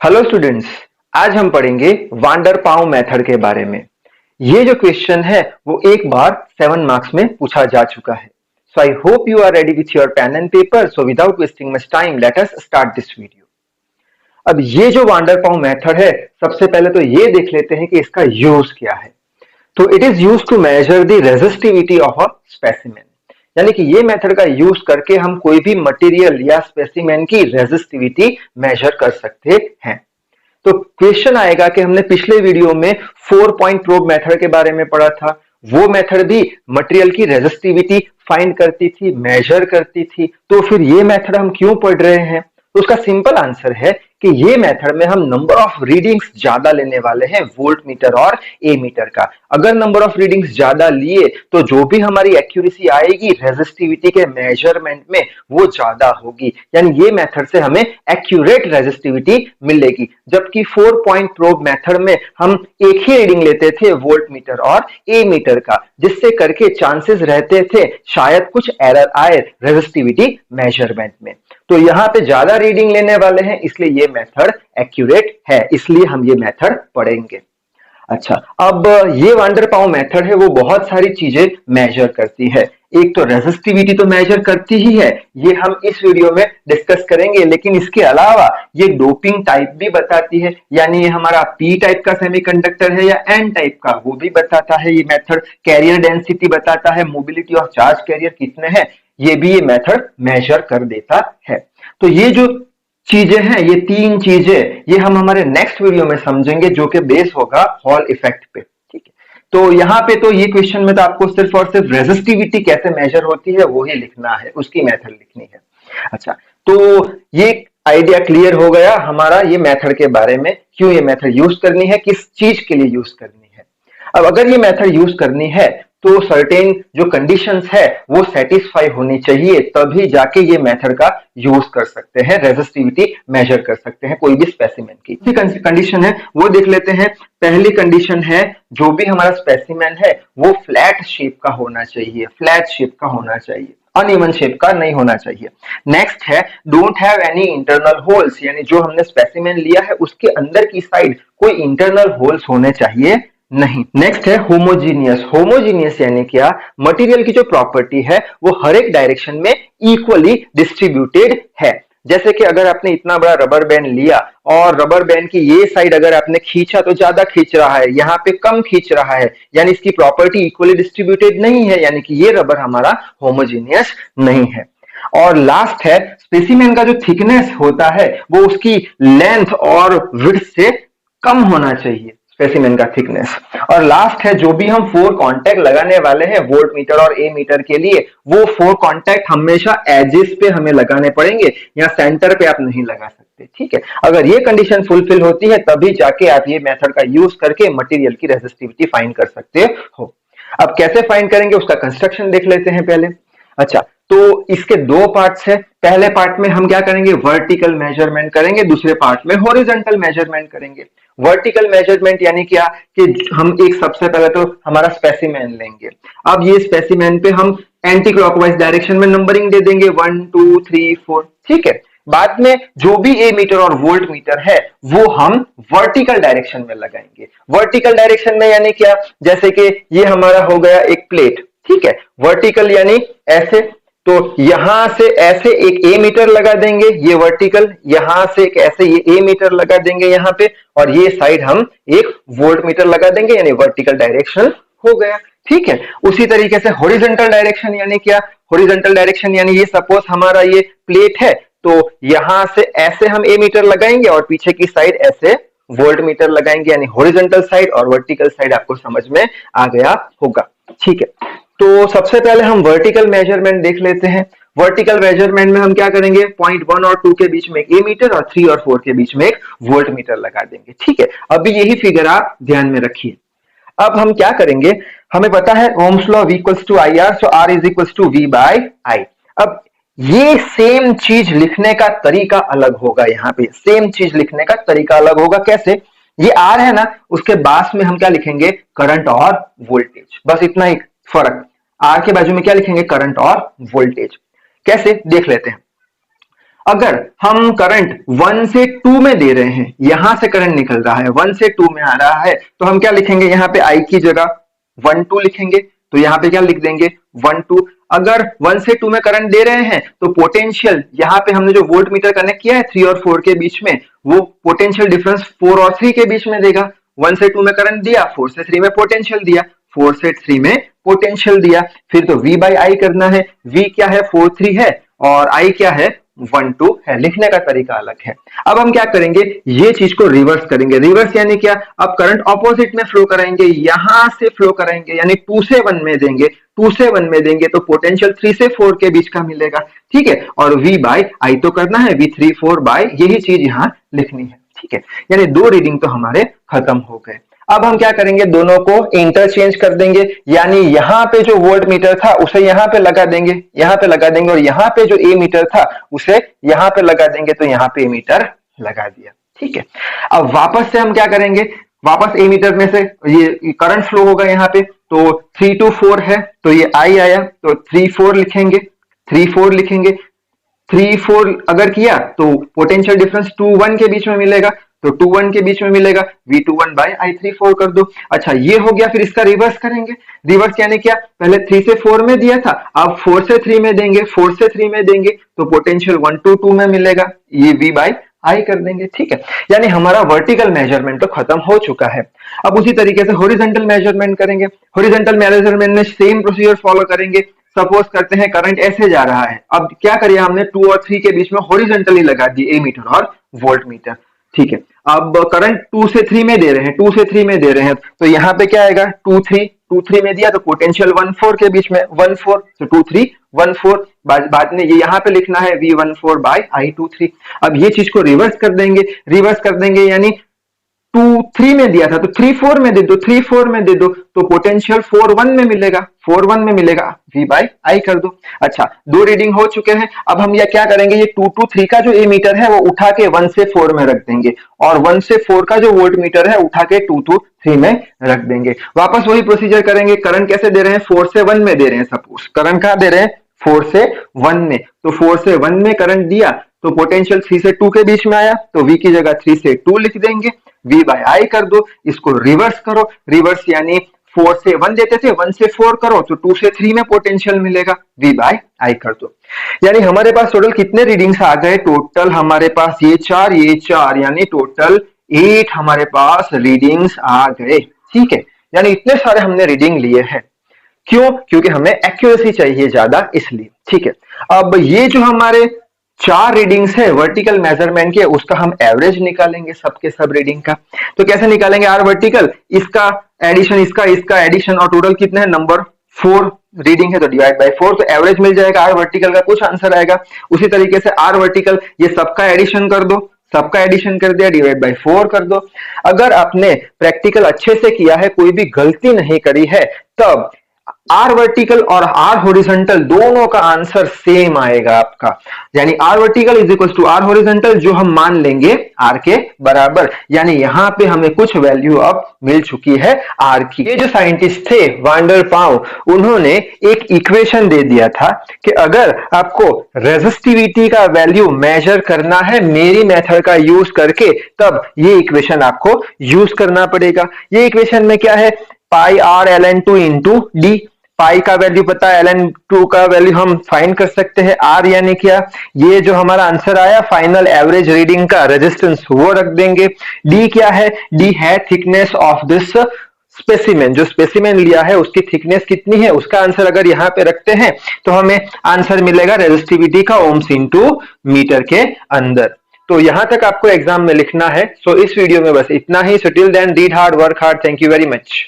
Hello students. आज हम पढ़ेंगे वांडर पाव मेथड के बारे में। ये जो क्वेश्चन है वो एक बार 7 मार्क्स में पूछा जा चुका है। So I hope you are ready with your pen and paper. So without wasting much time let us start this video. अब ये जो वांडर पाव मेथड है, सबसे पहले तो ये देख लेते हैं कि इसका यूज क्या है। तो it is use to measure the resistivity of a specimen, यानी कि ये मेथड का यूज करके हम कोई भी मटेरियल या स्पेसिमेन की रेजिस्टिविटी मेजर कर सकते हैं। तो क्वेश्चन आएगा कि हमने पिछले वीडियो में 4 पॉइंट प्रोब मेथड के बारे में पढ़ा था। वो मेथड भी मटेरियल की रेजिस्टिविटी फाइंड करती थी, मेजर करती थी। तो फिर ये मेथड हम क्यों पढ़ रहे हैं? तो उसका सिंपल आंसर है कि ये मेथड में हम नंबर ऑफ रीडिंग्स ज्यादा लेने वाले हैं, वोल्ट मीटर और ए मीटर का। अगर नंबर ऑफ रीडिंग्स ज्यादा लिए तो जो भी हमारी एक्यूरेसी आएगी रेजिस्टिविटी के मेजरमेंट में वो ज्यादा होगी, यानी ये मेथड से हमें एक्यूरेट रेजिस्टिविटी मिलेगी। जबकि 4 पॉइंट प्रोब मेथड में हम एक ही रीडिंग लेते थे, वोल्ट मीटर और ए मीटर का, जिससे करके चांसेस रहते थे शायद कुछ एरर आए रेजिस्टिविटी मेजरमेंट में। तो यहां पे ज्यादा रीडिंग लेने वाले हैं, इसलिए ये मेथड एक्यूरेट है, इसलिए हम ये मेथड पढ़ेंगे। अच्छा, अब ये वांडर पाव मेथड है वो बहुत सारी चीजें मेजर करती है। एक तो रेजिस्टिविटी तो मेजर करती ही है, ये हम इस वीडियो में डिस्कस करेंगे, लेकिन इसके अलावा ये डोपिंग टाइप भी बताती है, यानी ये हमारा पी टाइप का सेमीकंडक्टर है या एन टाइप का, वो भी बताता है ये मेथड। कैरियर डेंसिटी बताता है, मोबिलिटी ऑफ चार्ज कैरियर कितने हैं, ये भी ये मेथड मेजर कर देता है। तो ये जो चीजें हैं, ये 3 चीजें, ये हम हमारे नेक्स्ट वीडियो में समझेंगे, जो कि बेस होगा हॉल इफेक्ट पे। ठीक है, तो यहाँ पे तो ये क्वेश्चन में तो आपको सिर्फ और सिर्फ रेजिस्टिविटी कैसे मेजर होती है वो ही लिखना है, उसकी मेथड लिखनी है। अच्छा, तो ये आइडिया क्लियर हो गया हमारा ये मेथड के बारे में, क्यों ये मेथड यूज करनी है, किस चीज के लिए यूज करनी है। अब अगर ये मेथड यूज करनी है तो सर्टेन जो कंडीशंस है वो सेटिस्फाई होनी चाहिए, तभी जाके ये मेथड का यूज कर सकते हैं, रेजिस्टिविटी मेजर कर सकते हैं कोई भी स्पेसिमेन की। कंडीशन है वो देख लेते हैं। पहली कंडीशन है जो भी हमारा स्पेसिमेन है वो फ्लैट शेप का होना चाहिए, फ्लैट शेप का होना चाहिए, अनइवन शेप का नहीं होना चाहिए। नेक्स्ट है don't have any internal holes, यानी जो हमने स्पेसिमेन लिया है उसके अंदर की साइड कोई इंटरनल होल्स होने चाहिए नहीं। नेक्स्ट है होमोजीनियस। होमोजीनियस यानी क्या? मटेरियल की जो प्रॉपर्टी है वो हर एक डायरेक्शन में इक्वली डिस्ट्रीब्यूटेड है। जैसे कि अगर आपने इतना बड़ा रबर बैंड लिया और रबर बैंड की ये साइड अगर आपने खींचा तो ज्यादा खींच रहा है, यहाँ पे कम खींच रहा है, यानी इसकी प्रॉपर्टी इक्वली डिस्ट्रीब्यूटेड नहीं है, यानी कि ये रबर हमारा होमोजीनियस नहीं है। और लास्ट है स्पेसिमेन का जो थिकनेस होता है वो उसकी लेंथ और विड्थ से कम होना चाहिए, स्पेसिमेन का थिकनेस। और लास्ट है जो भी हम 4 कांटेक्ट लगाने वाले हैं वोल्ट मीटर और ए मीटर के लिए, वो 4 कांटेक्ट हमेशा एजेस पे हमें लगाने पड़ेंगे, या सेंटर पे आप नहीं लगा सकते। ठीक है, अगर ये कंडीशन फुलफिल होती है तभी जाके आप ये मेथड का यूज करके मटेरियल की रेजिस्टिविटी फाइंड कर सकते हो। अब कैसे फाइंड करेंगे उसका कंस्ट्रक्शन देख लेते हैं पहले। अच्छा, तो इसके 2 पार्ट्स है। पहले पार्ट में हम क्या करेंगे? वर्टिकल मेजरमेंट करेंगे, दूसरे पार्ट में हॉरिजॉन्टल मेजरमेंट करेंगे। वर्टिकल मेजरमेंट यानी क्या कि हम एक सबसे पहले तो हमारा स्पेसिमेन लेंगे। अब ये स्पेसिमेन पे हम एंटी क्लॉकवाइज डायरेक्शन में नंबरिंग दे देंगे 1 2 3 4। ठीक है, बाद में जो भी ए मीटर और वोल्ट मीटर है वो हम वर्टिकल डायरेक्शन में लगाएंगे। वर्टिकल डायरेक्शन में यानी क्या? जैसे कि ये हमारा हो गया एक प्लेट। ठीक है, वर्टिकल यानी ऐसे, तो यहां से ऐसे एक ए मीटर लगा देंगे, ये वर्टिकल, यहां से एक ऐसे ये ए मीटर लगा देंगे यहां पे, और ये साइड हम एक वोल्ट मीटर लगा देंगे, यानी वर्टिकल डायरेक्शन हो गया। ठीक है, उसी तरीके से हॉरिजॉन्टल डायरेक्शन यानी क्या? हॉरिजॉन्टल डायरेक्शन यानी ये सपोज हमारा ये प्लेट है, तो यहां से ऐसे हम ए मीटर लगाएंगे और पीछे की साइड ऐसे वोल्ट मीटर लगाएंगे, यानी हॉरिजॉन्टल साइड और वर्टिकल साइड आपको समझ में आ गया होगा। ठीक है, तो सबसे पहले हम वर्टिकल मेजरमेंट देख लेते हैं। वर्टिकल मेजरमेंट में हम क्या करेंगे? पॉइंट 1 और 2 के बीच में एक ए मीटर और 3 और 4 के बीच में एक वोल्ट मीटर लगा देंगे। ठीक है, अभी यही फिगर आप ध्यान में रखिए। अब हम क्या करेंगे? हमें पता है Ohm's law V equals to IR, so R is equals to V by I। अब ये सेम चीज लिखने का तरीका अलग होगा, यहाँ पे सेम चीज लिखने का तरीका अलग होगा। कैसे? ये R है ना, उसके बाद में हम क्या लिखेंगे? करंट और वोल्टेज, बस इतना ही फर्क। R के बाजू में क्या लिखेंगे? करंट और वोल्टेज। कैसे? देख लेते हैं। अगर हम करंट 1 से 2 में दे रहे हैं, यहां से करंट निकल रहा है 1 से 2 में आ रहा है, तो हम क्या लिखेंगे, यहाँ पे I की जगह 1 2 लिखेंगे, तो यहाँ पे क्या लिख देंगे 1 2। अगर 1 से 2 में करंट दे रहे हैं तो पोटेंशियल यहाँ पे हमने जो वोल्ट मीटर कनेक्ट किया है 3 और 4 के बीच में, वो पोटेंशियल डिफरेंस 4 और 3 के बीच में देगा। 1 से 2 में करंट दिया, 4 से 3 में पोटेंशियल दिया, 4 से 3 में पोटेंशियल दिया, फिर तो V बाई I करना है। V क्या है 4 3 है और I क्या है 1 2 है, लिखने का तरीका अलग है। अब हम क्या करेंगे, ये चीज को रिवर्स करेंगे। रिवर्स यानी क्या, अब करंट ऑपोजिट में फ्लो कराएंगे, यहां से फ्लो कराएंगे, यानी 2 से 1 में देंगे, 2 से 1 में देंगे तो पोटेंशियल 3 से 4 के बीच का मिलेगा, ठीक है। और V बाई I तो करना है, V3 4 बाई, यही चीज यहां लिखनी है, ठीक है। यानी 2 रीडिंग तो हमारे खत्म हो गए। अब हम क्या करेंगे, दोनों को इंटरचेंज कर देंगे, यानी यहाँ पे जो वोल्ट मीटर था उसे यहाँ पे लगा देंगे, यहाँ पे लगा देंगे, और यहाँ पे जो ए मीटर था उसे यहाँ पे लगा देंगे, तो यहाँ पे मीटर लगा दिया, ठीक है। अब वापस से हम क्या करेंगे, वापस ए मीटर में से ये करंट फ्लो होगा यहाँ पे, तो 3 to 4 है, तो ये I आया, तो 3 4 लिखेंगे, 3 4 लिखेंगे। 3 4 अगर किया तो पोटेंशियल डिफरेंस 2 1 के बीच में मिलेगा, तो 2 1 के बीच में मिलेगा, V21 बाई I3 4 कर दो। अच्छा ये हो गया, फिर इसका रिवर्स करेंगे। रिवर्स यानी क्या, पहले 3 से 4 में दिया था, अब 4 से 3 में देंगे, 4 से 3 में देंगे तो पोटेंशियल 1 to 2 में मिलेगा, ये V बाई I कर देंगे, ठीक है। यानी हमारा वर्टिकल मेजरमेंट तो खत्म हो चुका है। अब उसी तरीके से हॉरिजॉन्टल मेजरमेंट करेंगे। हॉरिजॉन्टल मेजरमेंट में सेम प्रोसीजर फॉलो करेंगे। सपोज करते हैं करंट ऐसे जा रहा है, अब क्या करिए, हमने 2 और 3 के बीच में हॉरिजॉन्टली लगा दिए ए मीटर और वोल्ट मीटर, ठीक है। अब करंट 2 से 3 में दे रहे हैं, 2 से 3 में दे रहे हैं, तो यहाँ पे क्या आएगा 2 3 में दिया तो पोटेंशियल 1 4 के बीच में 1 4, तो 2 3 1 4, बाद में ये यहाँ पे लिखना है V14 बाई I23। अब ये चीज को रिवर्स कर देंगे, रिवर्स कर देंगे, यानी 2 3 में दिया था तो 3 4 में दे दो, 3 4 में दे दो, तो पोटेंशियल 4 1 में मिलेगा, 4 1 में मिलेगा, V बाई I कर दो। अच्छा 2 रीडिंग हो चुके हैं। अब हम ये क्या करेंगे, ये 2 to 3 का जो ए मीटर है वो उठा के 1 से 4 में रख देंगे, और 1 से 4 का जो वोल्ट मीटर है उठा के 2 to 3 में रख देंगे। वापस वही प्रोसीजर करेंगे। करंट कैसे दे रहे हैं, 4 से 1 में दे रहे हैं। सपोज करंट कहां दे रहे हैं, 4 से 1 में, तो 4 से 1 में करंट दिया तो पोटेंशियल 3 से 2 के बीच में आया, तो V की जगह 3 से 2 लिख देंगे, V बाई I कर दो। इसको रिवर्स करो, रिवर्स यानी 4 से 1 देते थे, 1 से 4 करो तो 2 से 3 में पोटेंशियल मिलेगा, V बाई I कर दो। यानी हमारे पास टोटल कितने रीडिंग्स आ गए, टोटल हमारे पास ये 4 यानी टोटल 8 हमारे पास रीडिंग्स आ गए, ठीक है। यानी इतने सारे हमने रीडिंग लिए हैं, क्यों, क्योंकि हमें एक्यूरेसी चाहिए ज्यादा, इसलिए, ठीक है। अब ये जो हमारे 4 रीडिंग्स है वर्टिकल मेजरमेंट के, उसका हम एवरेज निकालेंगे सबके सब रीडिंग का। तो कैसे निकालेंगे, आर वर्टिकल, इसका एडिशन, इसका एडिशन, और टोटल कितने हैं, नंबर 4 रीडिंग है तो डिवाइड बाय 4, तो एवरेज मिल जाएगा आर वर्टिकल का, कुछ आंसर आएगा। उसी तरीके से आर वर्टिकल, ये सबका एडिशन कर दो, सबका एडिशन कर दिया, डिवाइड बाय 4 कर दो। अगर आपने प्रैक्टिकल अच्छे से किया है, कोई भी गलती नहीं करी है, तब आर वर्टिकल और आर हॉरिजॉन्टल दोनों का आंसर सेम आएगा आपका, यानी R vertical is equal to R horizontal, जो हम मान लेंगे आर के बराबर। यानी यहां पे हमें कुछ वैल्यू अब मिल चुकी है आर की। ये जो साइंटिस्ट थे वांडर पाउ, उन्होंने एक इक्वेशन दे दिया था कि अगर आपको रेजिस्टिविटी का वैल्यू मेजर करना है मेरी मेथड का यूज करके, तब ये इक्वेशन आपको यूज करना पड़ेगा। ये इक्वेशन में क्या है, पाई आर ln2 इंटू डी। पाई का वैल्यू पता है, ln2 का वैल्यू हम फाइंड कर सकते हैं। आर यानी क्या, ये जो हमारा आंसर आया फाइनल एवरेज रीडिंग का रेजिस्टेंस, वो रख देंगे। डी क्या है, डी है थिकनेस ऑफ दिस स्पेसिमेन, जो स्पेसिमेन लिया है उसकी थिकनेस कितनी है, उसका आंसर अगर यहाँ पे रखते हैं तो हमें आंसर मिलेगा रेजिस्टिविटी का ओम्स इंटू मीटर के अंदर। तो यहां तक आपको एग्जाम में लिखना है। सो इस वीडियो में बस इतना ही। So till then read hard, work hard. Thank you very much.